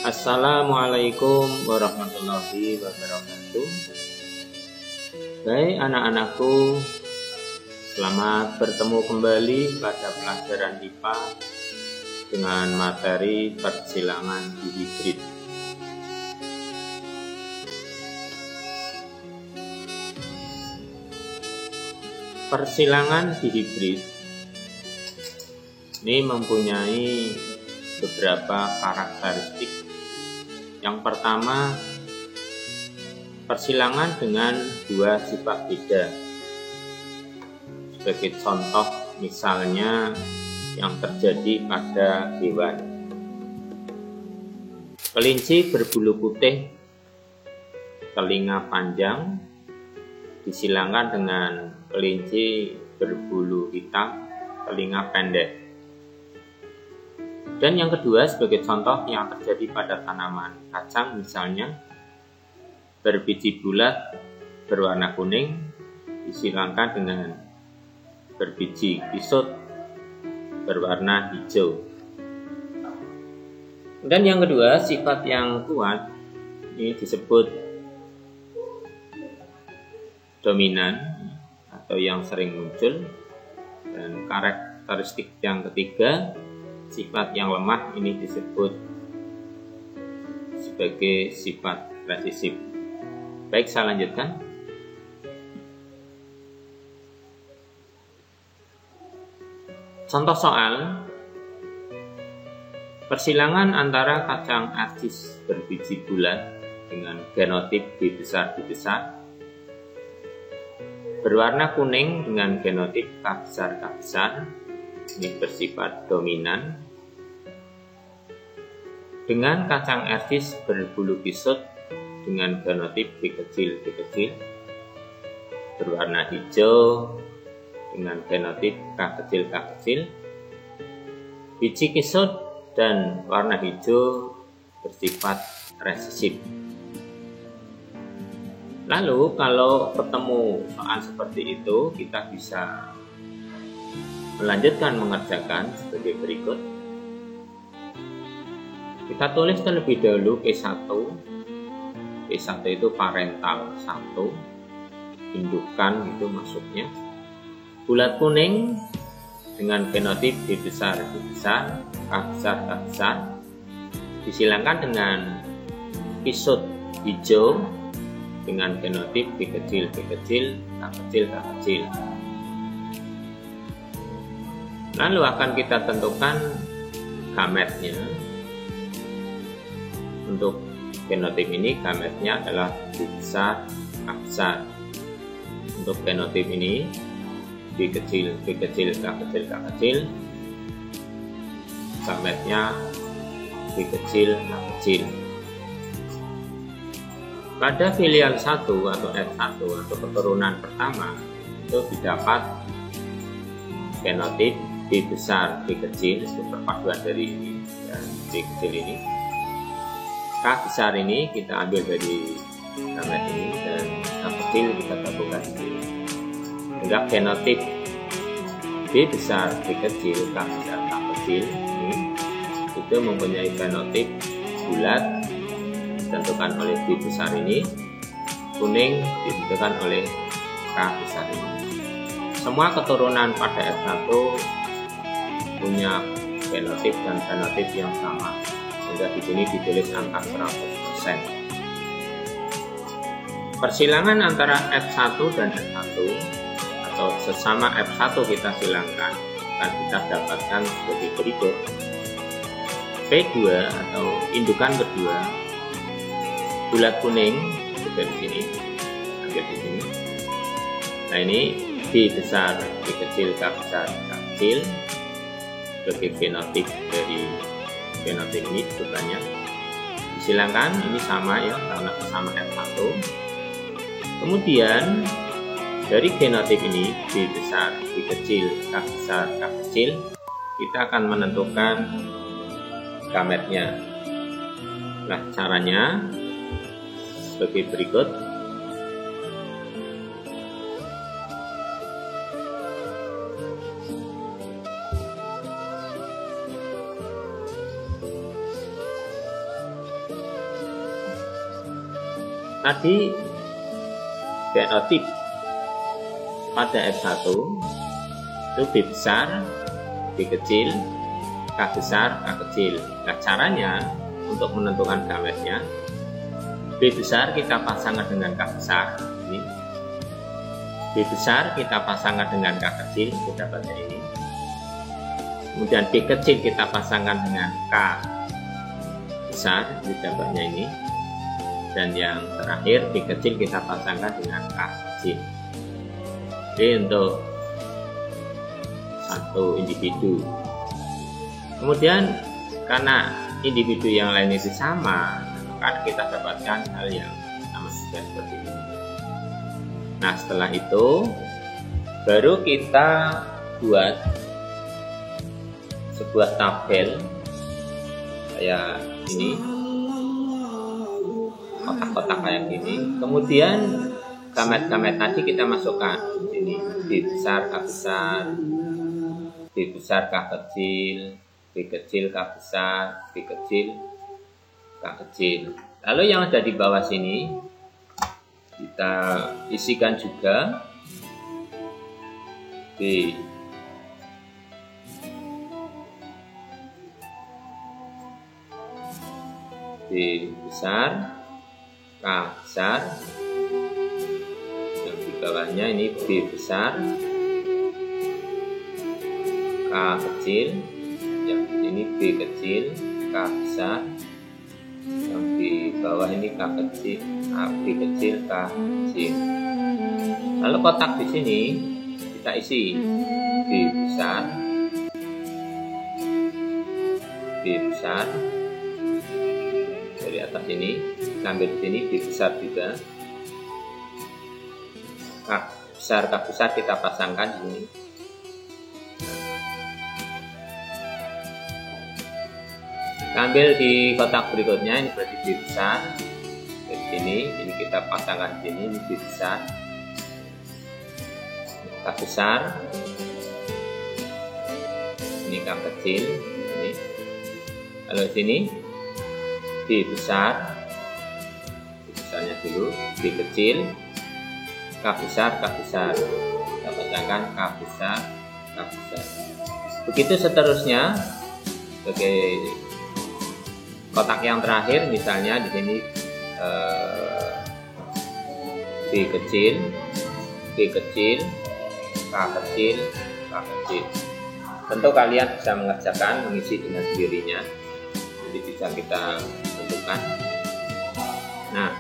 Assalamualaikum warahmatullahi wabarakatuh. Baik anak-anakku, selamat bertemu kembali pada pelajaran IPA dengan materi persilangan dihibrid. Persilangan dihibrid ini mempunyai beberapa karakteristik. Yang pertama, persilangan dengan dua sifat beda. Sebagai contoh, misalnya yang terjadi pada hewan. Kelinci berbulu putih, telinga panjang, disilangkan dengan kelinci berbulu hitam, telinga pendek. Dan yang kedua, sebagai contoh yang terjadi pada tanaman kacang, misalnya berbiji bulat berwarna kuning disilangkan dengan berbiji kisut berwarna hijau. Dan yang kedua, sifat yang kuat ini disebut dominan atau yang sering muncul. Dan karakteristik yang ketiga, sifat yang lemah ini disebut sebagai sifat resesif. Baik, saya lanjutkan. Contoh soal, persilangan antara kacang arcis berbiji bulat dengan genotip B besar B besar berwarna kuning dengan genotip K besar K besar, ini bersifat dominan, dengan kacang arcis berbulu kisut dengan genotip B kecil B kecil berwarna hijau dengan genotip K kecil K kecil. Biji kisut dan warna hijau bersifat resesif. Lalu kalau ketemu soal seperti itu, kita bisa melanjutkan mengerjakan sebagai berikut. Kita tulis terlebih dahulu P1. P1 itu parental 1, indukan itu maksudnya. Bulat kuning dengan genotip B besar B besar, K besar K besar, disilangkan dengan kisut hijau dengan genotip B kecil B kecil, K kecil K kecil. Lalu akan kita tentukan gametnya. Untuk genotip ini gametnya adalah B besar K besar. Untuk genotip ini B kecil B kecil K kecil K kecil, gametnya B kecil K kecil. Pada filial 1 atau F1 atau keturunan pertama itu didapat genotip B besar B kecil, itu perpaduan dari ini dan B kecil ini. K besar ini kita ambil dari gamet ini dan K kecil kita gabungkan di sini. Sehingga genotip B besar B kecil K besar K kecil ini itu mempunyai genotip bulat ditentukan oleh B besar ini, kuning ditentukan oleh K besar ini. Semua keturunan pada F1 punya genotip dan fenotip yang sama, sehingga di sini ditulis angka 100%. Persilangan antara F1 dan F1 atau sesama F1 kita silangkan akan kita dapatkan sebagai berikut. P2 atau indukan kedua bulat kuning dari sini, ambil di sini. Nah ini B besar B kecil K besar K kecil sebagai fenotip dari fenotip ini bukannya disilangkan, ini sama ya karena sama F1. Kemudian dari genotip ini B besar B kecil K besar K kecil, kita akan menentukan gametnya. Nah caranya sebagai berikut. tadi fenotip pada F1 itu B besar, B kecil, K besar, K kecil. Nah, caranya untuk menentukan gametnya, B besar kita pasangkan dengan K besar, ini. B besar kita pasangkan dengan K kecil, kita dapatnya ini. Kemudian B kecil kita pasangkan dengan K besar, kita dapatnya ini. Dan yang terakhir B kecil kita pasangkan dengan K kecil. Jadi untuk satu individu. Kemudian karena individu yang lain itu sama, maka kita dapatkan hal yang sama juga seperti ini. Nah, setelah itu baru kita buat sebuah tabel kayak ini, kotak-kotak kayak gini. Kemudian gamet-gamet tadi kita masukkan di sini, B besar, K besar, B besar, K kecil, B kecil, K besar, B kecil, K kecil. Lalu yang ada di bawah sini kita isikan juga B besar, K besar. Yang di bawahnya ini B besar, K kecil. Yang ini B kecil, K besar. Yang di bawah ini K kecil, B kecil, K kecil. Lalu kotak di sini kita isi B besar, B besar. Dari atas ini sampai di sini B besar juga. K besar kita pasangkan di sini. Ambil di kotak berikutnya, ini berarti B besar. Dari sini, ini kita pasangkan di sini, ini B besar. K besar. Ini K kecil, ini. Lalu di sini B besar. B besarnya dulu, B kecil. K besar, K besar. Kita pasangkan K besar, K besar. Begitu seterusnya. Sebagai kotak yang terakhir, misalnya di sini B kecil, B kecil, K kecil, K kecil. Tentu kalian bisa mengerjakan, mengisi dengan sendirinya, jadi bisa kita tentukan. Nah,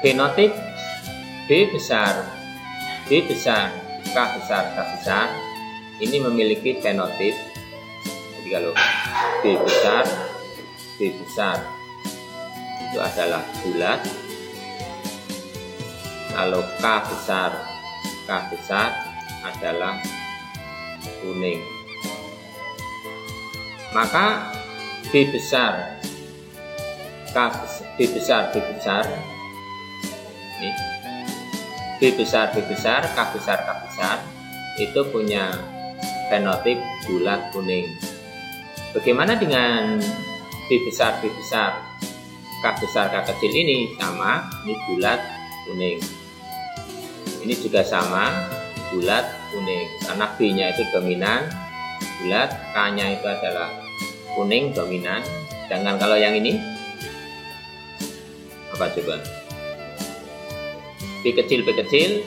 fenotip B besar, B besar, K besar, K besar ini memiliki fenotip. Jadi kalau B besar itu adalah bulat. Kalau K besar adalah kuning. Maka B besar, B besar ini, B besar, K besar itu punya fenotip bulat kuning. Bagaimana dengan B besar, K besar, K kecil ini? Sama, ini bulat kuning. Ini juga sama, bulat kuning. Karena B-nya itu dominan, bulat, K-nya itu adalah kuning dominan. Sedangkan kalau yang ini, apa coba? B kecil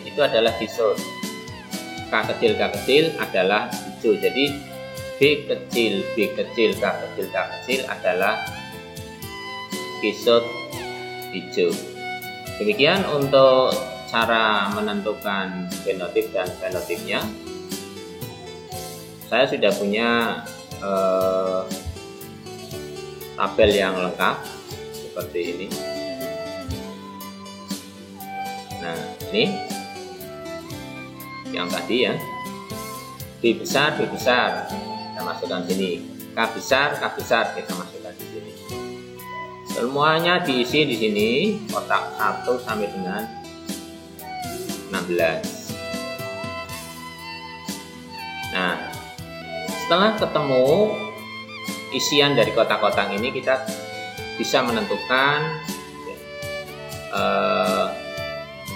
itu adalah kisut. K kecil adalah hijau. Jadi B kecil, K kecil adalah kisut hijau. Demikian untuk cara menentukan fenotip dan fenotipnya. Saya sudah punya tabel yang lengkap seperti ini. Nah, ini yang tadi ya, B besar kita masukkan sini, K besar kita masukkan di sini. Semuanya diisi di sini, kotak 1 sampai dengan 16. Nah, setelah ketemu isian dari kotak-kotak ini, kita bisa menentukan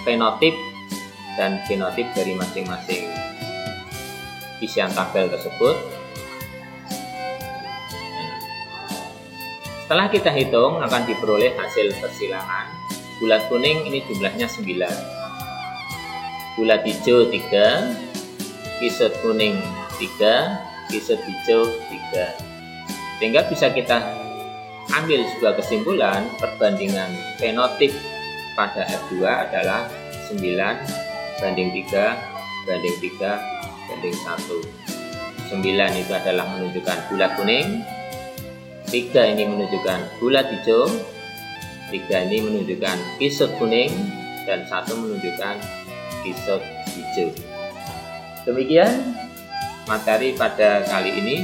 fenotip dan genotip dari masing-masing isian tabel tersebut. Setelah kita hitung, akan diperoleh hasil persilangan. Bulat kuning ini jumlahnya 9, bulat hijau 3, kisut kuning 3, kisut hijau 3. Sehingga bisa kita ambil sebuah kesimpulan perbandingan fenotip pada F2 adalah 9 banding 3 banding 3 banding 1. 9 itu adalah menunjukkan bulat kuning, 3 ini menunjukkan bulat hijau, 3 ini menunjukkan kisut kuning, dan 1 menunjukkan kisut hijau. Demikian materi pada kali ini,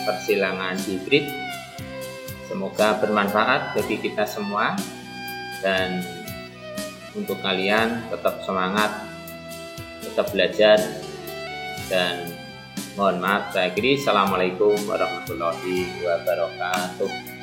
persilangan hibrid. Semoga bermanfaat bagi kita semua, dan untuk kalian tetap semangat, tetap belajar, dan mohon maaf saya akhiri. Assalamualaikum warahmatullahi wabarakatuh.